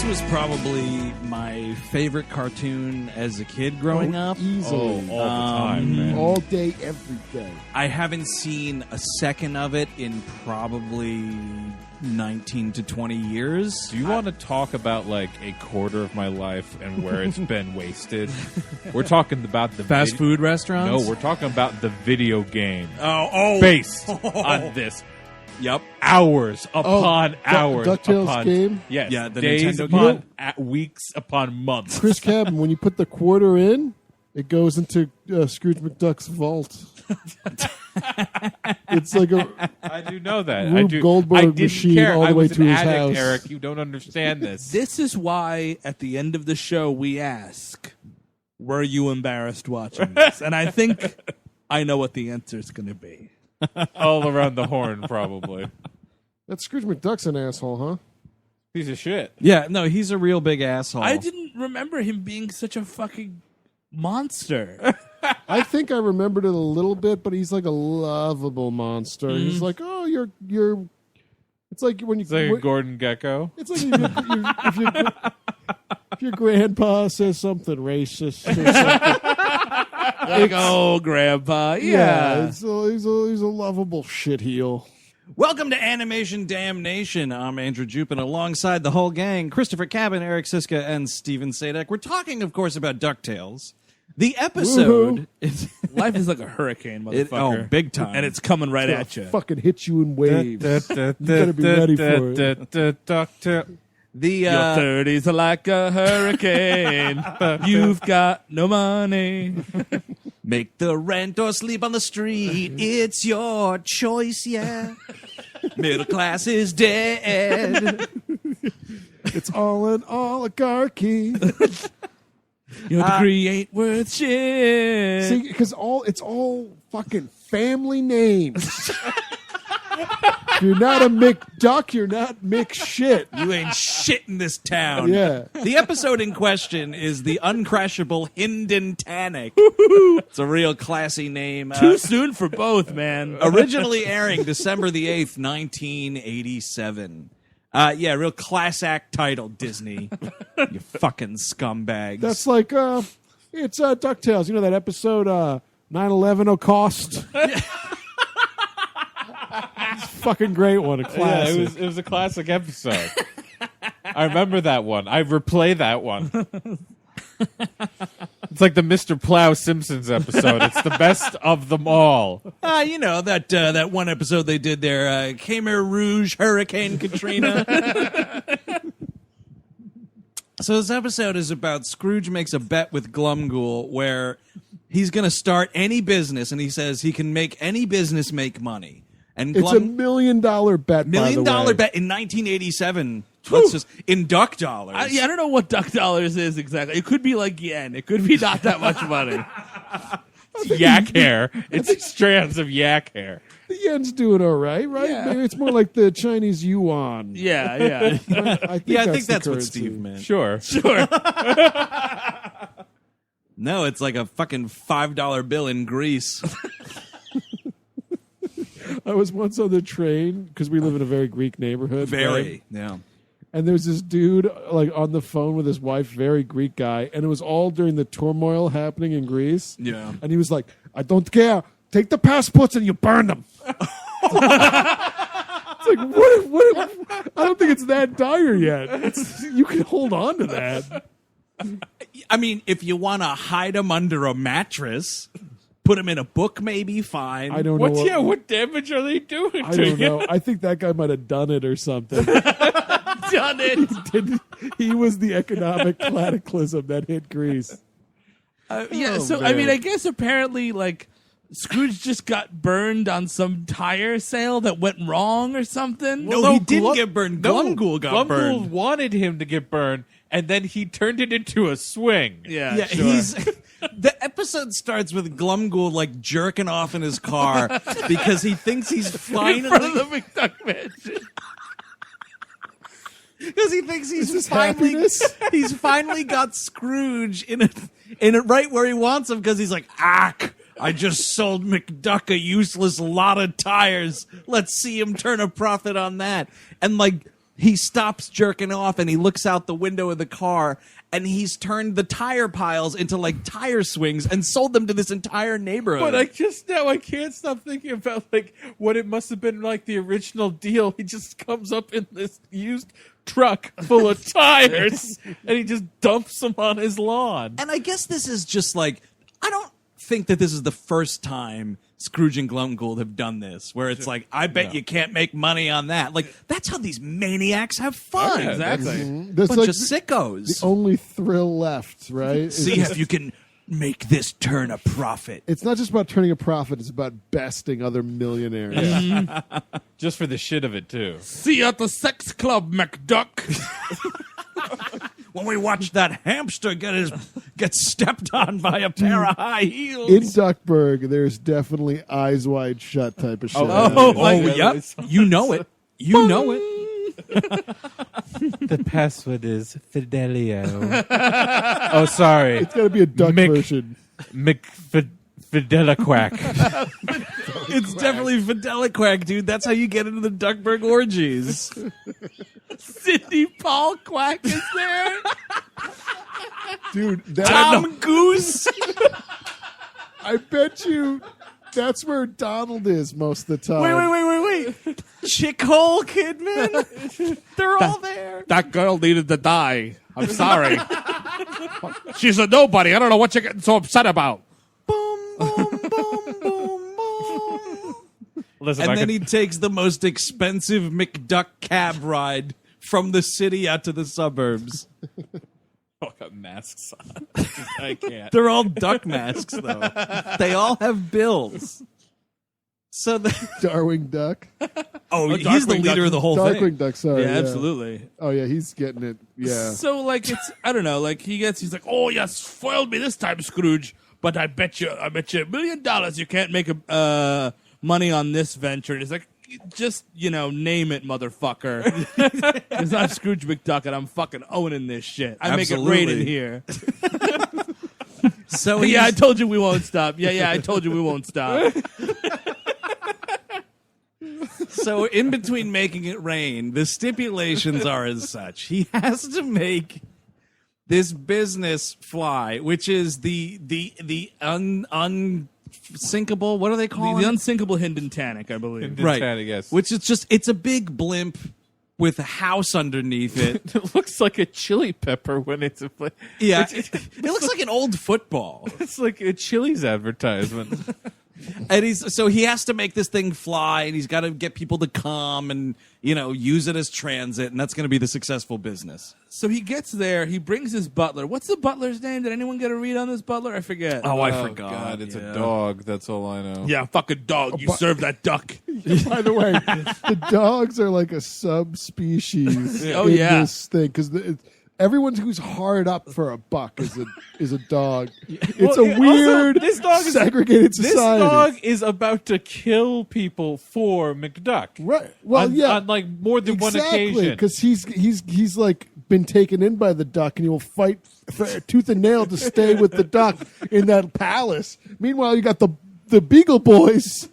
This was probably my favorite cartoon as a kid growing up. Easily. All the time, man. All day, every day. I haven't seen a second of it in probably 19 to 20 years. Do you want to talk about like a quarter of my life and where it's been wasted? We're talking about the Fast food restaurants? No, we're talking about the video game Oh. based on this. Yep. Hours upon hours. DuckTales upon, game? Yes. Yeah, the days Nintendo upon game. weeks upon months. Chris Cabin, when you put the quarter in, it goes into Scrooge McDuck's vault. It's like a I do know that. Rube Goldberg I didn't machine care. all the I way was to an his addict, house. Eric. You don't understand this. This is why at the end of the show we ask, were you embarrassed watching this? And I think I know what the answer is going to be. All around the horn, probably. that Scrooge McDuck's an asshole, huh? Piece of shit. Yeah, no, he's a real big asshole. I didn't remember him being such a fucking monster. I think I remembered it a little bit, but he's like a lovable monster. He's like, oh, you're. It's like when you. It's like a Gordon Gecko. It's like if your grandpa says something racist or something. Like, oh, Grandpa, yeah. he's a lovable shitheel. Welcome to Animation Damnation. I'm Andrew Jupin alongside the whole gang, Christopher Cabin, Eric Siska, and Steven Sadek. We're talking, of course, about DuckTales. The episode... Life is like a hurricane, motherfucker. big time. And it's coming right at you. Fucking hit you in waves. You gotta be ready for it. DuckTales. Your Your 30s are like a hurricane. You've got no money. Make the rent or sleep on the street. It's your choice, yeah. Middle class is dead. It's all an oligarchy. Your degree ain't worth shit. See, because it's all fucking family names. If you're not a McDuck, you're not McShit. You ain't shit in this town. Yeah. The episode in question is the Uncrashable Hidentanic. It's a real classy name. Too soon for both, man. Originally airing December the 8th, 1987. Yeah, real class act title, Disney. You fucking scumbags. That's like, it's DuckTales. You know that episode, 9/11 will cost? It's a fucking great one, a classic. Yeah, it was a classic episode. I remember that one. I replay that one. It's like the Mr. Plow Simpsons episode. It's the best of them all. you know, that one episode they did there, Khmer Rouge, Hurricane Katrina. So this episode is about Scrooge makes a bet with Glumghoul where he's going to start any business, and he says he can make any business make money. And It's $1 million bet, by the $1 million way. bet in 1987. Let's just in duck dollars. I don't know what duck dollars is exactly. It could be like yen. It could be not that much money. It's yak hair. It's strands of yak hair. The yen's doing all right? Yeah. Maybe it's more like the Chinese yuan. Yeah. I think that's the what currency. Steve meant. Sure. Sure. No, it's like a fucking $5 bill in Greece. I was once on the train because we live in a very Greek neighborhood. right? Yeah. And there was this dude like on the phone with his wife, very Greek guy, and it was all during the turmoil happening in Greece. Yeah. And he was like, "I don't care. Take the passports and you burn them." It's like what? I don't think it's that dire yet. You can hold on to that. I mean, if you want to hide them under a mattress, put them in a book, maybe fine. I don't know. What damage are they doing I to don't you? know. I think that guy might have done it or something. Done it. He was the economic cataclysm that hit Greece. Yeah. Oh, So man. I mean, I guess apparently, like, Scrooge just got burned on some tire sale that went wrong or something. No, he didn't get burned. Glumghoul got Glumghoul burned. wanted him to get burned, and then he turned it into a swing. Yeah. Sure. he's the episode starts with Glumghoul like jerking off in his car because he thinks he's in front of finally the McDuck mansion. because he thinks Is he's this finally happiness? he's finally got Scrooge in it right where he wants him because he's like, I just sold McDuck a useless lot of tires. Let's see him turn a profit on that. And like he stops jerking off and he looks out the window of the car and he's turned the tire piles into like tire swings and sold them to this entire neighborhood. But I can't stop thinking about like what it must have been like the original deal. He just comes up in this used truck full of tires and he just dumps them on his lawn. And I guess this is just like, I don't think that this is the first time Scrooge and Glumgold have done this, where it's like, I bet you can't make money on that. Like, that's how these maniacs have fun. Yeah, Exactly. That's Bunch like of sickos. the only thrill left, right? See if you can make this turn a profit. It's not just about turning a profit; it's about besting other millionaires. Just for the shit of it too. See you at the sex club, McDuck. When we watch that hamster get stepped on by a pair of high heels. In Duckburg, there's definitely eyes wide shut type of shit. Yep. You know it. You know it. The password is Fidelio. Oh, sorry. It's got to be a duck version. Fideliquac. It's definitely Fideliquac, dude. That's how you get into the Duckburg orgies. Sidney Paul Quack is there. Dude, Tom Goose. I bet you that's where Donald is most of the time. Wait. Chick Hole Kidman. They're all there. That girl needed to die. I'm sorry. She's a nobody. I don't know what you're getting so upset about. Boom, boom, boom, boom, boom. Listen, And then he takes the most expensive McDuck cab ride from the city out to the suburbs. got masks on. I can't. They're all duck masks, though. They all have bills. So Darkwing Duck. He's the leader of the whole Darkwing thing. Duck, sorry. Yeah, absolutely. Oh, yeah, he's getting it. Yeah. So, like, it's, I don't know, like, he's like, oh, you spoiled me this time, Scrooge, but I bet you $1 million you can't make money on this venture. And he's like, just, name it, motherfucker. Because I'm Scrooge McDuck and I'm fucking owning this shit. I Absolutely. make it rain in here. So Yeah, I told you we won't stop. Yeah, I told you we won't stop. So in between making it rain, the stipulations are as such. He has to make this business fly, which is the unsinkable. What do they call The it? unsinkable Hidentanic, I believe. Right. I guess. Which it's a big blimp with a house underneath it. It looks like a chili pepper when it's a play. Yeah, it looks like an old football. It's like a Chili's advertisement. And he has to make this thing fly, and he's got to get people to come and use it as transit, and that's going to be the successful business. So he gets there. He brings his butler. What's the butler's name? Did anyone get a read on this butler? I forget. Oh, I Oh, forgot. God, it's Yeah. a dog. That's all I know. Yeah, fucking dog. You serve that duck. By the way, the dogs are like a subspecies Oh, in yeah. this thing because everyone who's hard up for a buck is a dog. It's a weird, also, this dog is segregated This society. dog is about to kill people for McDuck. Right. Well, on, yeah, on like more than one exactly, occasion. because he's like been taken in by the duck, and he will fight for tooth and nail to stay with the duck in that palace. Meanwhile, you got the Beagle Boys.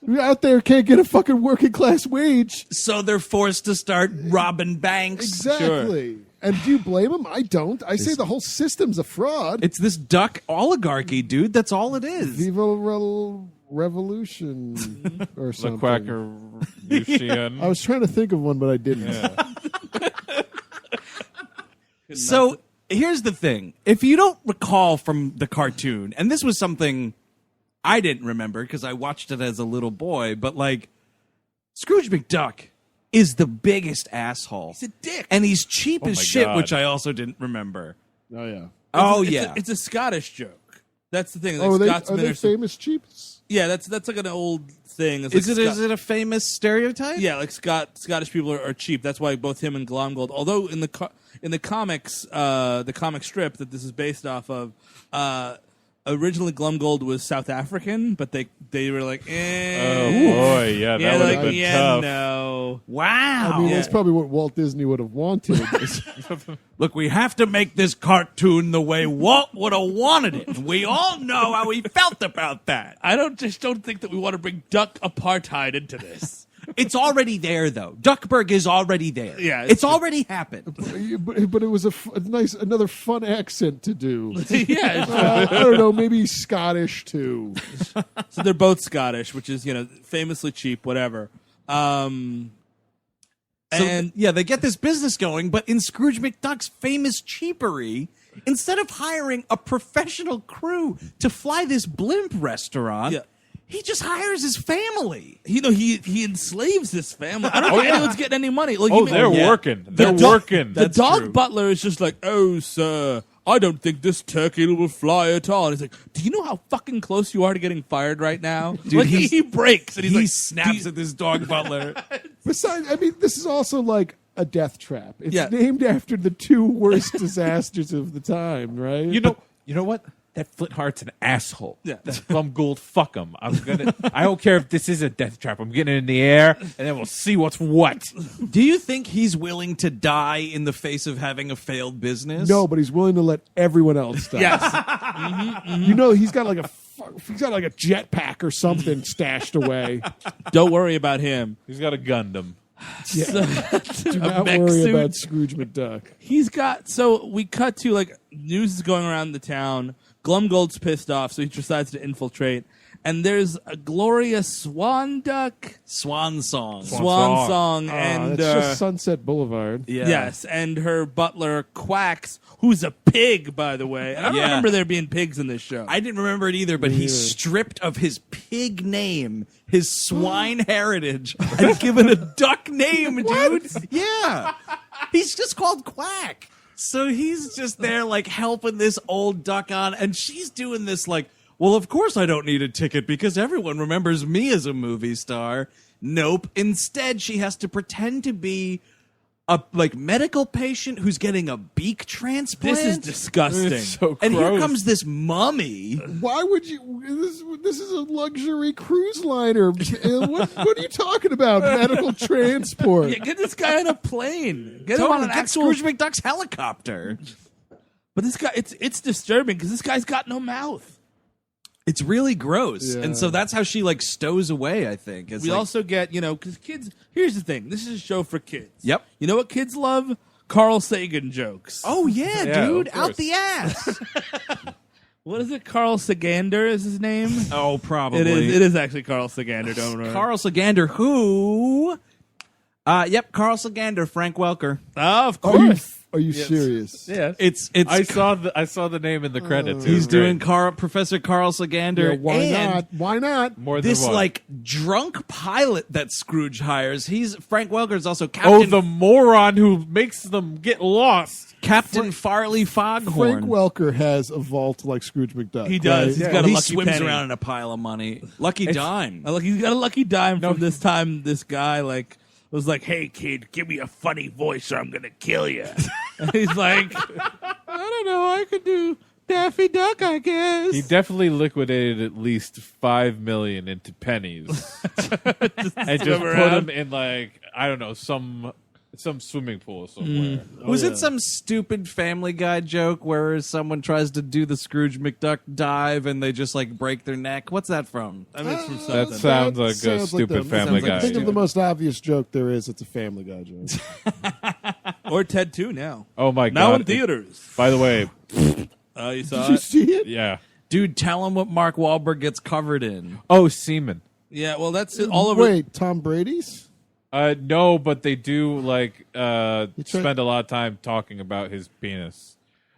Who out there can't get a fucking working class wage. So they're forced to start robbing banks. Exactly. And do you blame them? I don't. I say the whole system's a fraud. It's this duck oligarchy, dude. That's all it is. Viva Revolution or The something. Quacker Lucian. I was trying to think of one, but I didn't. Yeah. So here's the thing. If you don't recall from the cartoon, and this was something I didn't remember because I watched it as a little boy, but like Scrooge McDuck is the biggest asshole. He's a dick. And he's cheap as my shit, God. which I also didn't remember. Oh, yeah. It's a Scottish joke. That's the thing. Like Oh, are Scotsmen they are famous cheaps? Yeah, that's like an old thing. It's Is like it a famous stereotype? Yeah, like Scottish people are cheap. That's why both him and Glomgold. Although in the comics, the comic strip that this is based off of, originally Glomgold was South African, but they were like, Oh boy, yeah, that yeah, would like have been yeah, tough. no. Wow. I mean, Yeah. that's probably what Walt Disney would have wanted. Look, we have to make this cartoon the way Walt would have wanted it. And we all know how he felt about that. I don't think that we want to bring duck apartheid into this. It's already there, though. Duckburg is already there. Yeah, it's already happened. But it was another fun accent to do. Yeah. I don't know, maybe Scottish too. So they're both Scottish, which is, famously cheap, whatever. And They get this business going, but in Scrooge McDuck's famous cheapery, instead of hiring a professional crew to fly this blimp restaurant, he just hires his family. he enslaves his family. I don't think anyone's getting any money. Like, They're working. They're working. The dog butler is just like, "Oh, sir, I don't think this turkey will fly at all." And he's like, "Do you know how fucking close you are to getting fired right now?" Dude, like, he breaks and he's he like, snaps at this dog butler. Besides, I mean, this is also like a death trap. It's Yeah. named after the two worst disasters of the time, right? You know what? That Flintheart's an asshole. Yeah. That Plum Gould, fuck him. I don't care if this is a death trap. I'm getting it in the air, and then we'll see what's what. Do you think he's willing to die in the face of having a failed business? No, but he's willing to let everyone else die. "Yes, He's got like a jetpack or something stashed away. don't worry about him." He's got a Gundam. Yeah. Do not mech worry suit. about Scrooge McDuck. He's got, so we cut to, like, news is going around the town. Glumgold's pissed off, so he decides to infiltrate. And there's a glorious swan duck. Swan song. Swan song. And, That's just Sunset Boulevard. Yeah. yes, and her butler, Quacks, who's a pig, by the way. And I don't Yeah. remember there being pigs in this show. I didn't remember it either, but he's stripped of his pig name, his swine heritage, and given a duck name, dude. Yeah. He's just called Quack. So he's just there, like, helping this old duck on, and she's doing this, like, well, of course I don't need a ticket because everyone remembers me as a movie star. Nope. Instead, she has to pretend to be a, like, medical patient who's getting a beak transplant. This is disgusting. It's so And here gross. comes this mummy. Why would you? This is a luxury cruise liner. What are you talking about? Medical transport. Yeah, get this guy on a plane. Get him Totally, on an get actual. Scrooge McDuck's helicopter. But this guy, it's disturbing because this guy's got no mouth. It's really gross. Yeah. And so that's how she, like, stows away, I think. It's We like, also get, because kids. Here's the thing: this is a show for kids. Yep. You know what kids love? Carl Sagan jokes. oh, yeah, Yeah, dude, of out course. the ass. What is it? Carl Sagander is his name. Oh, probably. It is actually Carl Sagander. Don't worry. Carl Sagander, who... Yep, Carl Sagander, Frank Welker. Oh, of Are you, course. are you serious? Yes. It's I saw the name in the credits. It he's was great. doing Professor Carl Sagander. Yeah, why and not? Why not? more than this, one. like, drunk pilot that Scrooge hires. Frank Welker is also Oh, Captain, the moron who makes them get lost. Captain Farley Foghorn. Frank Welker has a vault like Scrooge McDuck. He does. right? He's Yeah. got a He lucky swims penny. around in a pile of money. Lucky dime. He's got a lucky dime from this time. This guy was like, "Hey kid, give me a funny voice or I'm gonna kill you." And he's like, "I don't know. I could do Daffy Duck, I guess." He definitely liquidated at least $5 million into pennies, and just put around. them in, like, I don't know, some swimming pool somewhere. Was it some stupid Family Guy joke where someone tries to do the Scrooge McDuck dive and they just, like, break their neck? What's that from? I mean, it's from That something. sounds like a sounds stupid the- Family sounds like Guy. a Think of stupid- the most obvious joke there is. It's a Family Guy joke. Or Ted 2 now. Oh my Now god! in theaters. By the way, You saw Did you it? see it? yeah. Dude, tell him what Mark Wahlberg gets covered in. Oh, semen. Yeah. Well, that's it all over. Wait, Tom Brady's? No, but they do, like, tried- spend a lot of time talking about his penis.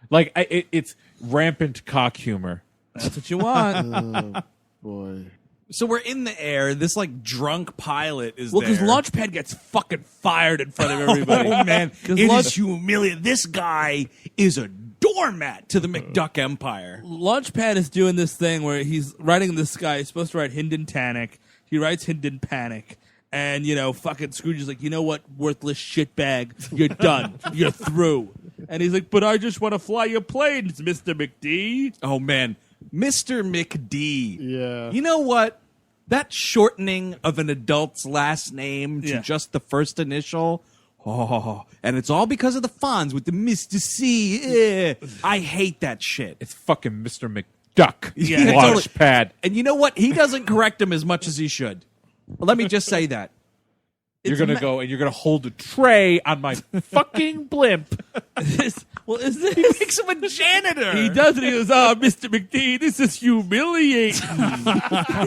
Like, it's rampant cock humor. That's what you want. Boy. So we're in the air. This, like, drunk pilot is Well, there. because Launchpad gets fucking fired in front of everybody. Oh, man. 'Cause It Launch- is humiliating. This guy is a doormat to the McDuck Empire. Launchpad is doing this thing where he's writing this guy. He's supposed to write Hidentanic. He writes Hidentanic. And, fucking Scrooge is like, you know what, worthless shitbag? You're done. You're through. And he's like, but I just want to fly your planes, Mr. McD. Oh, man. Mr. McD. Yeah. You know what? That shortening of an adult's last name to Yeah. just the first initial. Oh, and it's all because of the Fonz with the Mr. C. I hate that shit. It's fucking Mr. McDuck. Yeah, Launchpad. And you know what? He doesn't correct him as much as he should. Let me just say that. You're gonna go and you're gonna hold a tray on my fucking blimp. Well, is this? He makes him a janitor. He does it. He goes, "Oh, Mr. McD, this is humiliating."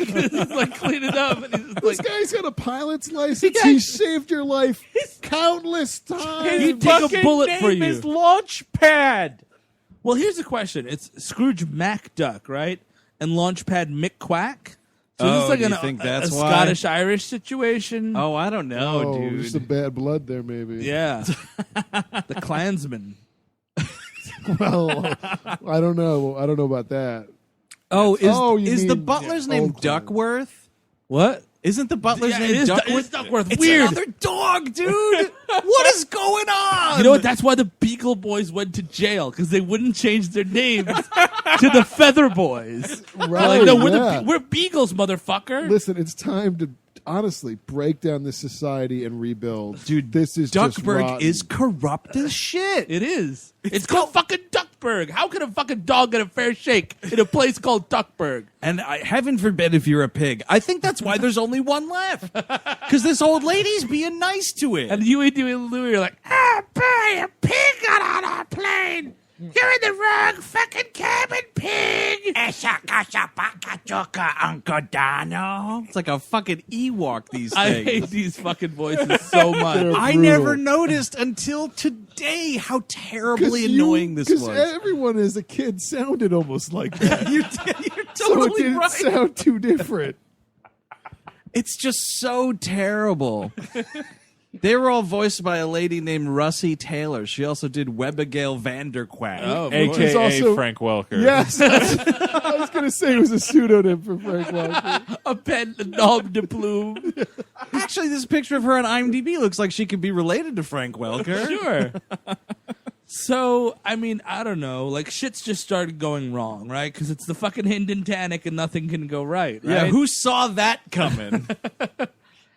He's like, clean it up. And he's just This like, guy's got a pilot's license. He saved your life countless times. He'd take a bullet for you. His launch pad. well, here's the question: it's Scrooge MacDuck, right? And Launchpad McQuack. So this is like do you think that's a why? Scottish-Irish situation. Oh, I don't know, Oh, dude. just some bad blood there, maybe. Yeah, the Klansman. Well, I don't know. I don't know about that. Oh, you is the mean- butler's yeah, name Old Clan. Duckworth? What? Isn't the butler's Yeah, name it is Duckworth? Duckworth. It's Weird. another dog, dude. What is going on? You know what? That's why the Beagle Boys went to jail, because they wouldn't change their names to the Feather Boys. Right, Like, no, yeah. we're Beagles, motherfucker. Listen, it's time to honestly break down this society and rebuild. Dude, this is just Duckburg rotten. is corrupt as shit. It is. It's called fucking Duckburg. How can a fucking dog get a fair shake in a place called Duckburg? And heaven forbid if you're a pig. I think that's why there's only one left. Because this old lady's being nice to it. And Huey, Dewey, and Louie are like, "Ah, boy, a pig got on our plane. You're in the wrong fucking cabin, pig." It's like a fucking Ewok, these I things. hate these fucking voices so much. They're I brutal. never noticed until today how terribly annoying this was. Because everyone as a kid sounded almost like that. You're So it totally didn't right. sound too different. It's just so terrible. They were all voiced by a lady named Russie Taylor. She also did Webigail Vanderquack. Oh, Which AKA is also- Frank Welker. Yes. I was going to say it was a pseudonym for Frank Welker. a pen nom de plume. Actually, this picture of her on IMDb looks like she could be related to Frank Welker. Sure. So, I mean, I don't know. Like, shit's just started going wrong, right? Because it's the fucking Hidentanic and nothing can go right, right? Yeah, who saw that coming?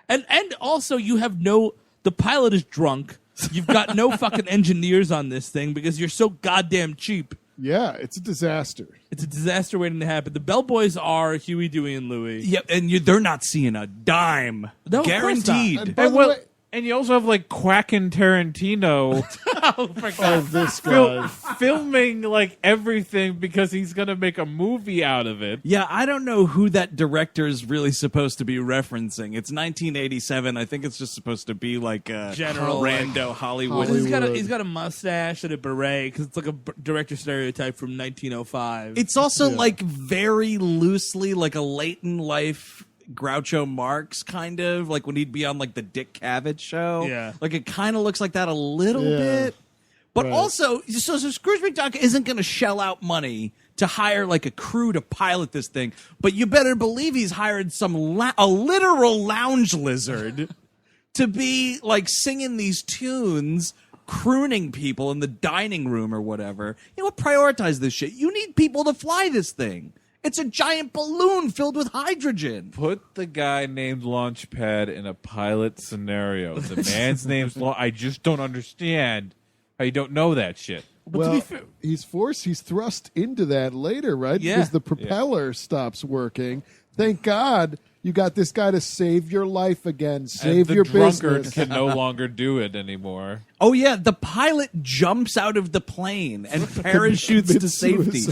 And also, you have the pilot is drunk. You've got no fucking engineers on this thing because you're so goddamn cheap. Yeah, it's a disaster. It's a disaster waiting to happen. The Bellboys are Huey, Dewey, and Louie. Yep, and they're not seeing a dime. No, of course not. Guaranteed. And by And, the well, way, and you also have like Quackin' Tarantino oh, this guy. filming like everything because he's gonna make a movie out of it. Yeah, I don't know who that director is really supposed to be referencing. It's 1987. I think it's just supposed to be like a General, rando Hollywood. Hollywood. He's got a mustache and a beret because it's like a director stereotype from 1905. It's also like very loosely like a late in life Groucho Marx kind of like when he'd be on like the Dick Cavett show. Yeah. Like it kind of looks like that a little Yeah. bit. But Right. also, so Scrooge McDuck isn't going to shell out money to hire like a crew to pilot this thing. But you better believe he's hired a literal lounge lizard to be like singing these tunes, crooning people in the dining room or whatever. You know, prioritize this shit. You need people to fly this thing. It's a giant balloon filled with hydrogen. Put the guy named Launchpad in a pilot scenario. The man's name's I just don't understand how you don't know that shit. Well, he's thrust into that later, right? Yeah. Because the propeller stops working. Thank God you got this guy to save your life again, save and your the drunkard business. can no longer do it anymore. Oh yeah, the pilot jumps out of the plane and parachutes to safety.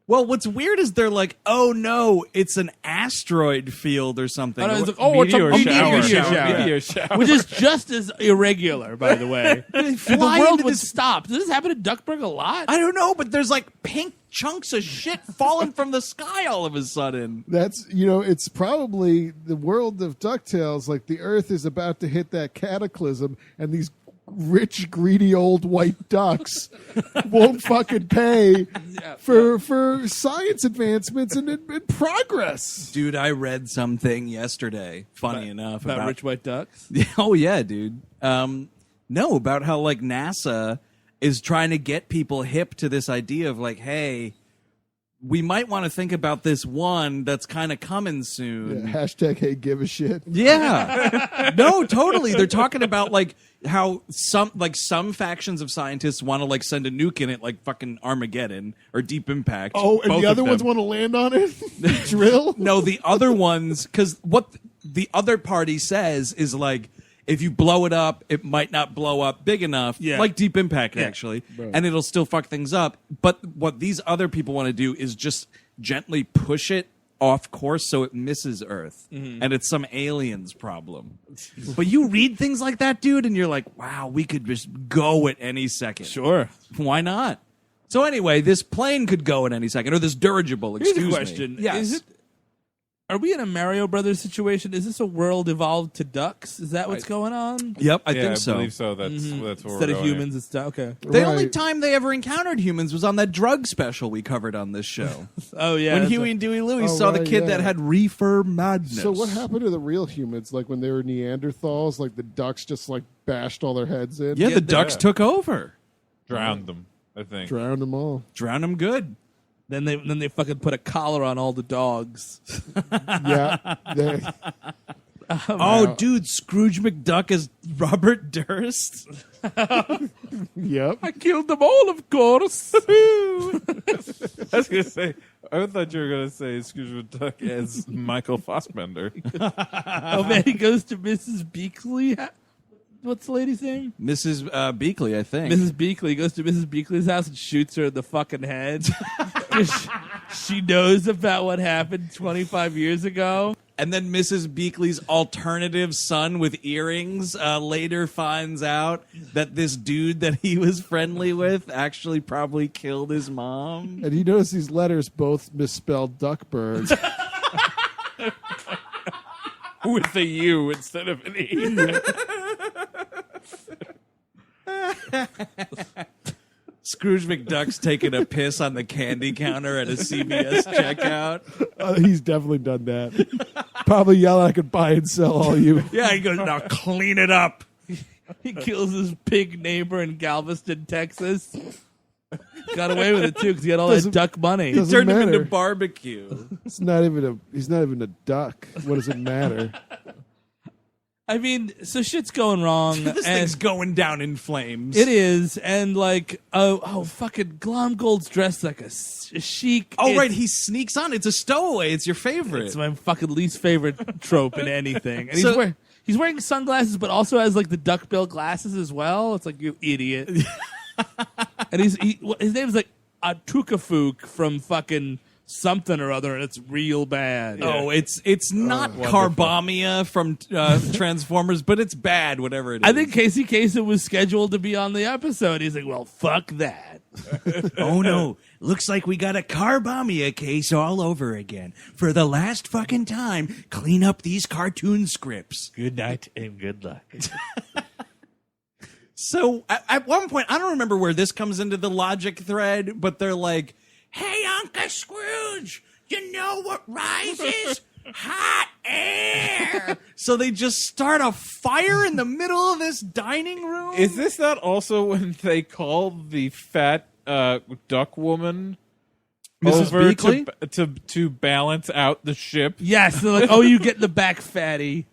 Well, what's weird is they're like, oh no, it's an asteroid field or something. Oh, no, it's like, it's Meteor a shower. meteor shower. Meteor shower. Which is just as irregular, by the way. If the fly world into would this- stop. Does this happen in Duckburg a lot? I don't know, but there's like pink chunks of shit falling from the sky all of a sudden. That's, it's probably the world of DuckTales. Like the Earth is about to hit that cataclysm, and these rich, greedy old white ducks won't fucking pay for science advancements and progress. Dude, I read something yesterday, funny enough, about rich white ducks? Oh yeah, dude. No, about how like NASA is trying to get people hip to this idea of like, hey, we might want to think about this one that's kind of coming soon. Yeah, hashtag hey give a shit. Yeah. No, totally. They're talking about like how some factions of scientists want to like send a nuke in it like fucking Armageddon or Deep Impact. Oh, and Both the of other ones them. want to land on it? Drill? No, the other ones, because what the other party says is like, if you blow it up, it might not blow up big enough, like Deep Impact, actually, and it'll still fuck things up. But what these other people want to do is just gently push it off course so it misses Earth, and it's some aliens problem. But you read things like that, dude, and you're like, wow, we could just go at any second. Sure. Why not? So anyway, this plane could go at any second, or this dirigible, Here's excuse a question. me. Yes. Are we in a Mario Brothers situation? Is this a world evolved to ducks? Is that what's going on? Yep, I yeah, think so. I believe so. That's where Instead we're of going humans, it's duck. Okay. The only Right. time they ever encountered humans was on that drug special we covered on this show. Oh yeah. when that's Huey and Dewey Louie Oh, saw the right, kid yeah. that had reefer madness. So what happened to the real humans? Like when they were Neanderthals, like the ducks just like bashed all their heads in? Yeah, the Yeah, ducks took over. Drowned them, I think. Drowned them all. Drown them good. Then they fucking put a collar on all the dogs. Yeah. They, Oh, dude, Scrooge McDuck is Robert Durst. yep. I killed them all, of course. I was gonna say. I thought you were gonna say Scrooge McDuck as Michael Fassbender. Oh man, he goes to Mrs. Beakley. What's the lady's name? Mrs. Beakley, I think. Mrs. Beakley. He goes to Mrs. Beakley's house and shoots her in the fucking head. 'Cause she knows about what happened 25 years ago. And then Mrs. Beakley's alternative son with earrings later finds out that this dude that he was friendly with actually probably killed his mom. And you notice these letters both misspelled Duckburg. With a U instead of an E. Scrooge McDuck's taking a piss on the candy counter at a CVS checkout. He's definitely done that. Probably yelling, I could buy and sell all you. Yeah, he goes, now clean it up. He kills his pig neighbor in Galveston, Texas. Got away with it too because he had all that Doesn't- duck money. doesn't Turned him into matter. barbecue. He's not even a duck. What does it matter? I mean, so shit's going wrong. This and thing's going down in flames. it is, and like, fucking Glomgold's dressed like a chic. Oh, It's- right, he sneaks on. It's a stowaway. It's your favorite. It's my fucking least favorite trope in anything. And So- he's wearing sunglasses, but also has like the duckbill glasses as well. It's like, you idiot. And his name's like Atukafuk from fucking something or other, and it's real bad. Oh, it's not Carbamia from Transformers, but it's bad, whatever it is. I think Casey Kasem was scheduled to be on the episode. He's like, well, fuck that. Oh no, looks like we got a Carbamia case all over again. For the last fucking time, clean up these cartoon scripts. Good night and good luck. So at one point, I don't remember where this comes into the logic thread, but they're like, hey, Uncle Scrooge, you know what rises? Hot air. So they just start a fire in the middle of this dining room? Is this not also when they call the fat duck woman Mrs. over Beakley? to balance out the ship? Yes, they're like, oh, you get the back fatty.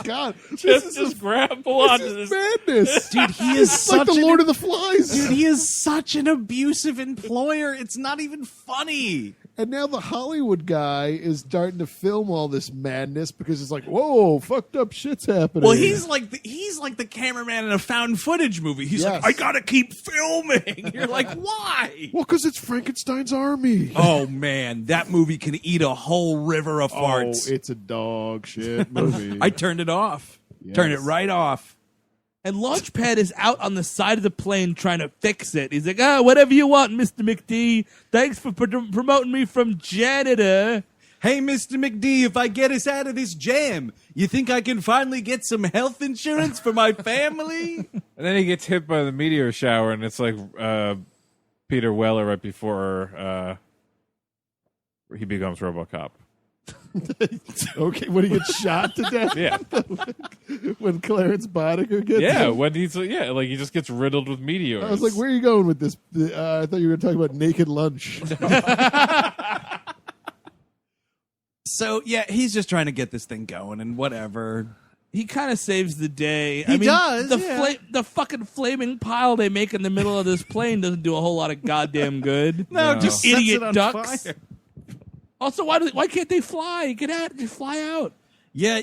God, Just grapple onto this this. is madness. Dude, he is It's like such the an Lord of the Flies. Dude, he is such an abusive employer. It's not even funny. And now the Hollywood guy is starting to film all this madness because it's like, whoa, fucked up shit's happening. Well, he's like the cameraman in a found footage movie. He's Yes. like, I gotta keep filming. You're like, why? well, because it's Frankenstein's army. Oh man, that movie can eat a whole river of Oh, farts. it's a dog shit movie. I turned it off. Yes. Turned it right off. And Launchpad is out on the side of the plane trying to fix it. He's like, whatever you want, Mr. McD. Thanks for promoting me from janitor. Hey, Mr. McD, if I get us out of this jam, you think I can finally get some health insurance for my family? And then he gets hit by the meteor shower, and it's like Peter Weller right before he becomes RoboCop. Okay, when he gets shot to death. Yeah, When Clarence Boddicker gets him. when he's like he just gets riddled with meteors. I was like, where are you going with this? I thought you were talking about Naked Lunch. So yeah, he's just trying to get this thing going and whatever. He kind of saves the day. He does, The yeah. the fucking flaming pile they make in the middle of this plane doesn't do a whole lot of goddamn good. No, No. just Idiot sets it on ducks. fire. Also, why can't they fly? Get out! Just fly out. Yeah,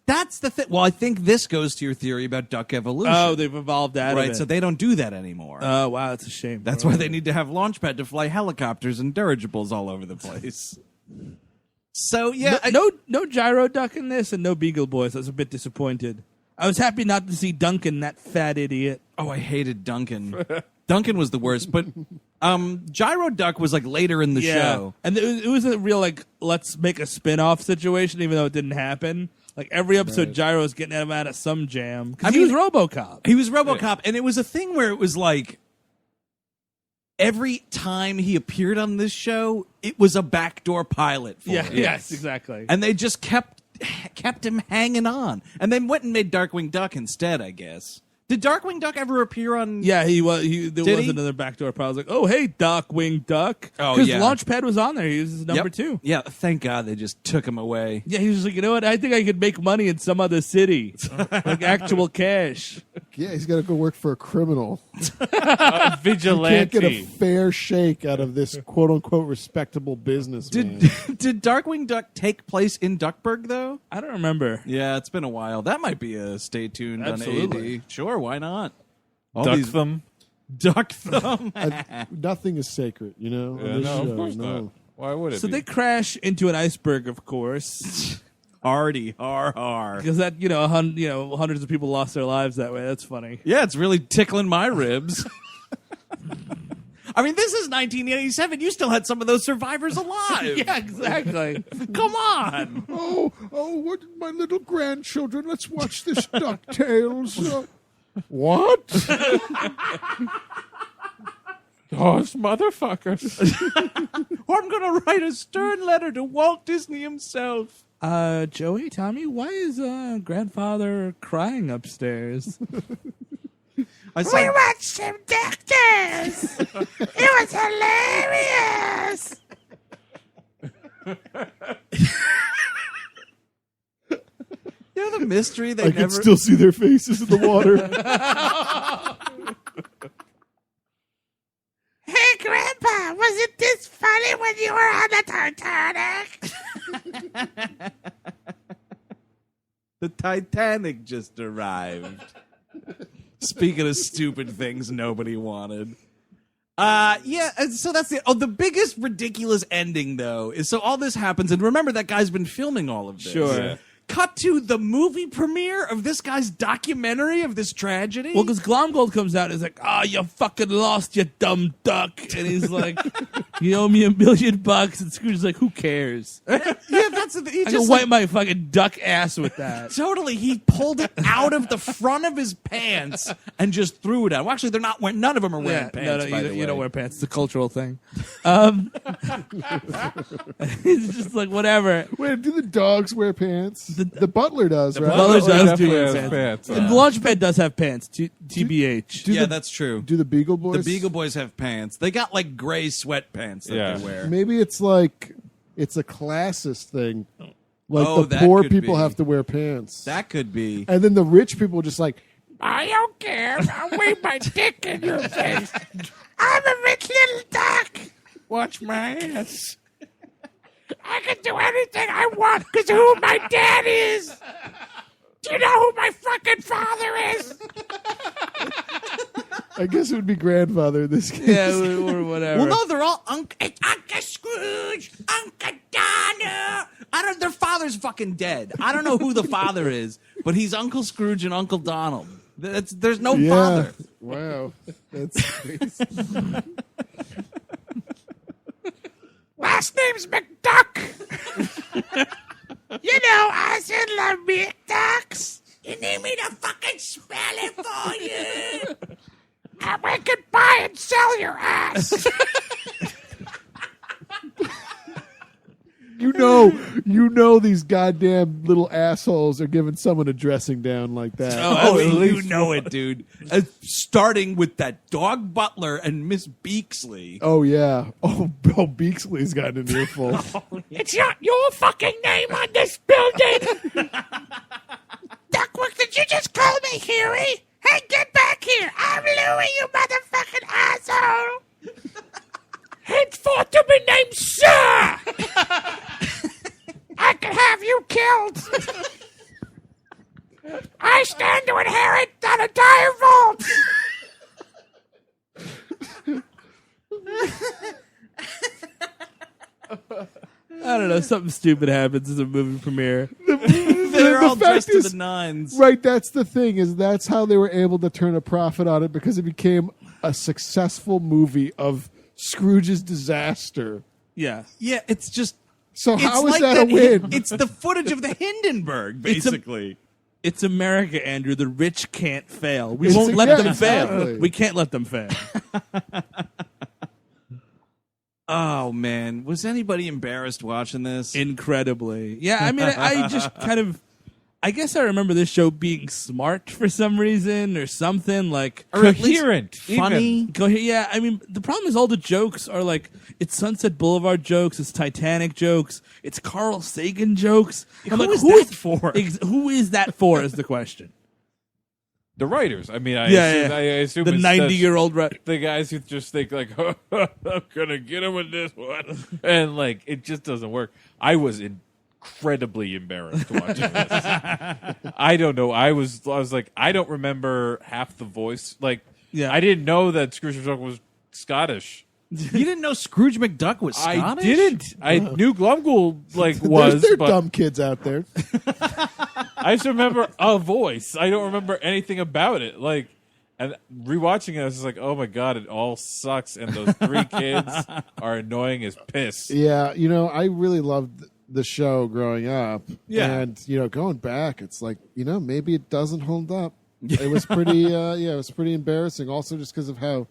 that's the thing. Well, I think this goes to your theory about duck evolution. Oh, they've evolved out of right. it. So they don't do that anymore. Oh, wow, that's a shame. That's why they need to have Launchpad to fly helicopters and dirigibles all over the place. So yeah, no gyro duck in this, and no Beagle Boys. I was a bit disappointed. I was happy not to see Duncan, that fat idiot. oh, I hated Duncan. Duncan was the worst, but Gyro Duck was like later in the show. And it was a real like let's make a spin-off situation, even though it didn't happen. Like every episode, Gyro's getting him out of some jam because he was RoboCop. He was RoboCop, and it was a thing where it was like every time he appeared on this show, it was a backdoor pilot for him. Yes, exactly. And they just kept him hanging on, and then went and made Darkwing Duck instead, I guess. Did Darkwing Duck ever appear on? Yeah, he was. There Did was he? another backdoor pilot. I was like, oh, hey, Darkwing Duck. Oh, Because yeah. Launchpad was on there. He was his number Yep. 2. Yeah, thank God they just took him away. Yeah, he was like, you know what? I think I could make money in some other city, like actual cash. Yeah, he's got to go work for a criminal. Vigilante. Can't get a fair shake out of this quote unquote respectable business. Did Darkwing Duck take place in Duckburg though? I don't remember. Yeah, it's been a while. That might be a stay tuned Absolutely. on AD. Sure, why not? All Duck these them. Duck Thumb. Nothing is sacred, you know? on Yeah, this no, show, of course no. not. Why would it So be? they crash into an iceberg, of course, Hardy, har. because that hundreds of people lost their lives that way. That's funny. Yeah, it's really tickling my ribs. I mean, this is 1987. You still had some of those survivors alive. Yeah, exactly. Come on. Oh, what my little grandchildren? Let's watch this DuckTales. What? Those motherfuckers. I'm going to write a stern letter to Walt Disney himself. Joey, Tommy, why is grandfather crying upstairs? I saw, watched some DuckTales. It was hilarious. you know the mystery they I never... can still see their faces in the water. Hey, Grandpa, was it this funny when you were on the Titanic? The Titanic just arrived. Speaking of stupid things nobody wanted. Yeah, and so that's the biggest ridiculous ending, though, is so all this happens, and remember that guy's been filming all of this. Sure. Yeah. Cut to the movie premiere of this guy's documentary of this tragedy. Well, because Glomgold comes out and is like, you fucking lost, you dumb duck. And he's like, you owe me $1 million. And Scrooge is like, who cares? yeah, that's the thing. He I can just wipe my fucking duck ass with that. totally. He pulled it out of the front of his pants and just threw it out. Well, actually, they're not wearing. None of them are wearing pants. by the you don't way. wear pants. It's a cultural thing. He's just like, whatever. Wait, do the dogs wear pants? The butler does, right? butler does definitely do has pants. pants. And Launchpad does have pants. TBH. Yeah, that's true. Do the Beagle Boys? The Beagle Boys have pants. They got like gray sweatpants that Yeah. they wear. Maybe it's like it's a classist thing. Like Oh, the that poor could people be. have to wear pants. That could be. And then the rich people are just like, I don't care. I'll wave my dick in your face. I'm a rich little duck. Watch my ass. I can do anything I want because of who my dad is. Do you know who my fucking father is? I guess it would be grandfather in this case. Yeah, or whatever. Well, no, they're all it's Uncle Scrooge, Uncle Donald. Their father's fucking dead. I don't know who the father is, but he's Uncle Scrooge and Uncle Donald. There's no Yeah. father. Wow. That's crazy. Last name's McDuck. You know, I said love McDucks. You need me to fucking spell it for you? I can buy and sell your ass. You You know these goddamn little assholes are giving someone a dressing down like that. Oh, you know it, dude. Starting with that dog butler and Miss Beaksley. Oh, yeah. Oh, Bill Beaksley's got an earful. It's not your fucking name on this building. Duckworth, did you just call me Huey? Hey, get back here! I'm Louie, you motherfucking asshole! Henceforth to be named Sir. I can have you killed! I stand to inherit that entire vault! I don't know. Something stupid happens as a movie premiere. They're all dressed to the nines. Right, that's the thing, is that's how they were able to turn a profit on it, because it became a successful movie of Scrooge's disaster. Yeah. Yeah, it's just... So It's how is like that a win? It's the footage of the Hindenburg, basically. It's America, Andrew. The rich can't fail. We It's won't let them exactly. fail. We can't let them fail. Oh, man. Was anybody embarrassed watching this? Incredibly. Yeah, I mean, I just kind of... I guess I remember this show being smart for some reason or something, like... Or at least Coherent. funny. Yeah, I mean, the problem is all the jokes are like, it's Sunset Boulevard jokes, it's Titanic jokes, it's Carl Sagan jokes. I'm Who like, is that for? Who is that for is the question. The writers. I mean, I assume The it's 90-year-old... the guys who just think like, I'm gonna get him with this one, and like it just doesn't work. I was incredibly embarrassed watching this. I don't know. I was like, I don't remember half the voice. Like, Yeah. I didn't know that Scrooge McDuck was Scottish. You didn't know Scrooge McDuck was Scottish? I didn't. I knew Glumgool was, There's but dumb kids out there. I just remember a voice. I don't remember anything about it. Like, and rewatching it, I was just like, oh my god, it all sucks, and those three kids are annoying as piss. Yeah, I really loved the show growing up. Yeah. And, going back, it's like, maybe it doesn't hold up. It was pretty, it was pretty embarrassing. Also, just because of how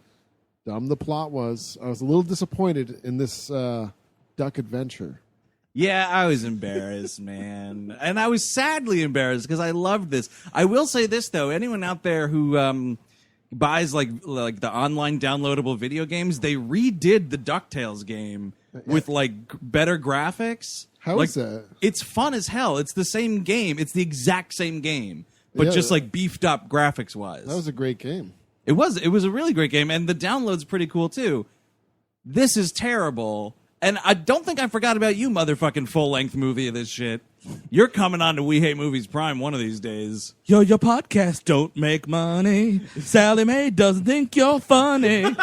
dumb the plot was. I was a little disappointed in this duck adventure. Yeah, I was embarrassed, man. And I was sadly embarrassed because I loved this. I will say this, though. Anyone out there who buys like the online downloadable video games, they redid the DuckTales game with like better graphics. How is that? It's fun as hell. It's the same game. It's the exact same game, but Yeah, just like beefed up graphics wise. That was a great game. It was a really great game, and the download's pretty cool too. This is terrible, and I don't think I forgot about you, motherfucking full-length movie of this shit. You're coming on to We Hate Movies Prime one of these days. Your podcast don't make money. Sally Mae doesn't think you're funny.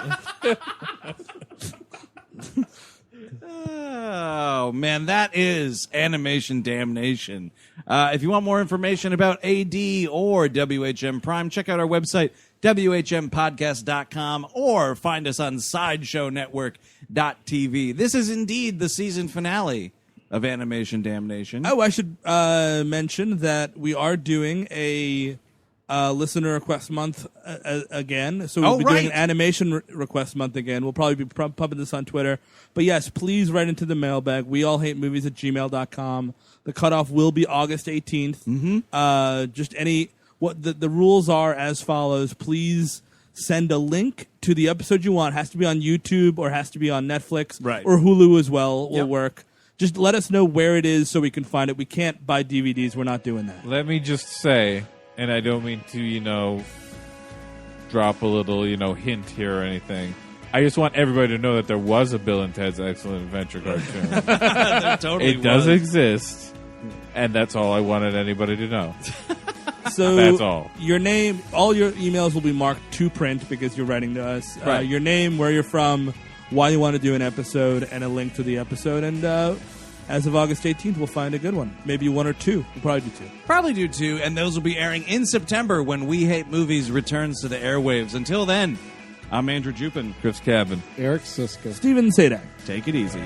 Oh, man, that is Animation Damnation. If you want more information about AD or WHM Prime, check out our website, WHMpodcast.com, or find us on SideshowNetwork.tv. This is indeed the season finale of Animation Damnation. Oh, I should mention that we are doing a listener request month again. So we'll be doing an animation request month again. We'll probably be pumping this on Twitter. But yes, please write into the mailbag. weallhatemovies@gmail.com. The cutoff will be August 18th. Mm-hmm. Just what the rules are as follows. Please send a link to the episode you want. It has to be on YouTube or has to be on Netflix. Right. Or Hulu as well will Yep. work. Just let us know where it is so we can find it. We can't buy DVDs. We're not doing that. Let me just say, and I don't mean to, drop a little, hint here or anything. I just want everybody to know that there was a Bill and Ted's Excellent Adventure cartoon. There totally It does was. exist, and that's all I wanted anybody to know. So That's all. Your name, all your emails will be marked to print because you're writing to us. Right. Your name, where you're from, why you want to do an episode, and a link to the episode. And as of August 18th, we'll find a good one. Maybe one or two. We'll probably do two. Probably do too, and those will be airing in September when We Hate Movies returns to the airwaves. Until then, I'm Andrew Jupin. Chris Cabin. Eric Siska. Steven Sadak. Take it easy.